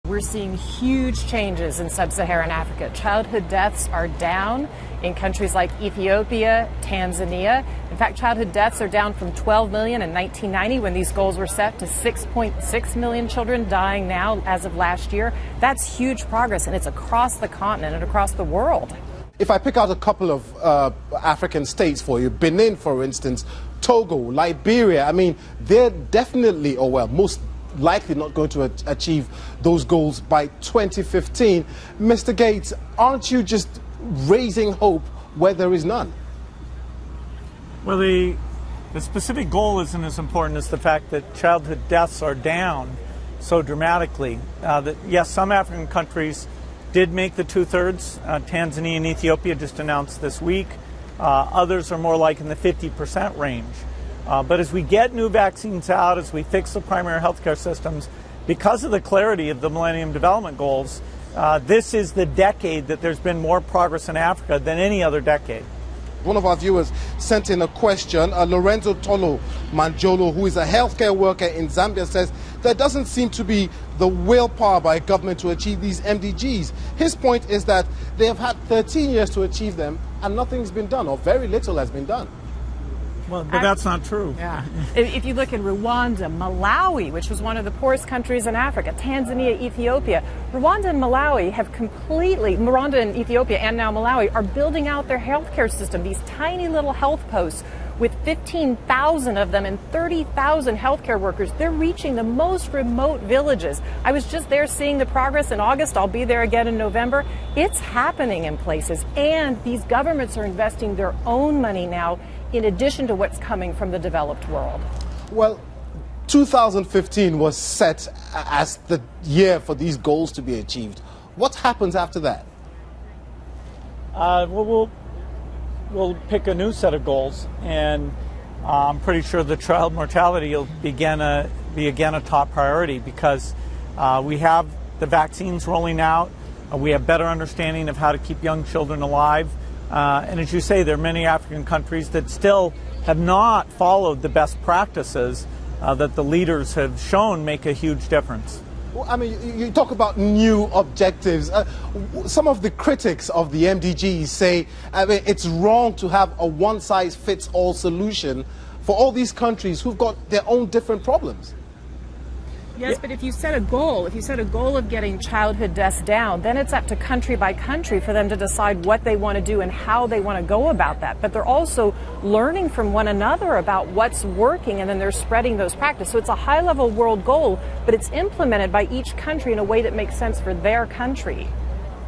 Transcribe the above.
We're seeing huge changes in sub-Saharan Africa. Childhood deaths are down in countries like Ethiopia, Tanzania. In fact, childhood deaths are down from 12 million in 1990 when these goals were set to 6.6 million children dying now as of last year. That's huge progress, and it's across the continent and across the world. If I pick out a couple of African states for you, Benin, for instance, Togo, Liberia, I mean, they're definitely, or well, most likely not going to achieve those goals by 2015. Mr. Gates, aren't you just raising hope where there is none? Well, the specific goal isn't as important as the fact that childhood deaths are down so dramatically. Yes, some African countries did make the two-thirds. Tanzania and Ethiopia just announced this week. Others are more like in the 50% range. But as we get new vaccines out, as we fix the primary healthcare systems, because of the clarity of the Millennium Development Goals, this is the decade that there's been more progress in Africa than any other decade. One of our viewers sent in a question. Lorenzo Tolo Manjolo, who is a healthcare worker in Zambia, says there doesn't seem to be the willpower by government to achieve these MDGs. His point is that they have had 13 years to achieve them and nothing's been done, or very little has been done. Well, but that's not true. Yeah. If you look in Rwanda, Malawi, which was one of the poorest countries in Africa, Tanzania, Ethiopia, Rwanda and Malawi have Rwanda and Ethiopia and now Malawi are building out their healthcare system, these tiny little health posts with 15,000 of them and 30,000 healthcare workers. They're reaching the most remote villages. I was just there seeing the progress in August. I'll be there again in November. It's happening in places, and these governments are investing their own money now in addition to what's coming from the developed world. Well, 2015 was set as the year for these goals to be achieved. What happens after that? We'll pick a new set of goals, and I'm pretty sure the child mortality will be again a top priority because we have the vaccines rolling out. We have better understanding of how to keep young children alive. And as you say, there are many African countries that still have not followed the best practices that the leaders have shown make a huge difference. Well, I mean, you talk about new objectives. Some of the critics of the MDGs say, I mean, it's wrong to have a one-size-fits-all solution for all these countries who've got their own different problems. Yes, but if you set a goal of getting childhood deaths down, then it's up to country by country for them to decide what they want to do and how they want to go about that. But they're also learning from one another about what's working, and then they're spreading those practices. So it's a high-level world goal, but it's implemented by each country in a way that makes sense for their country.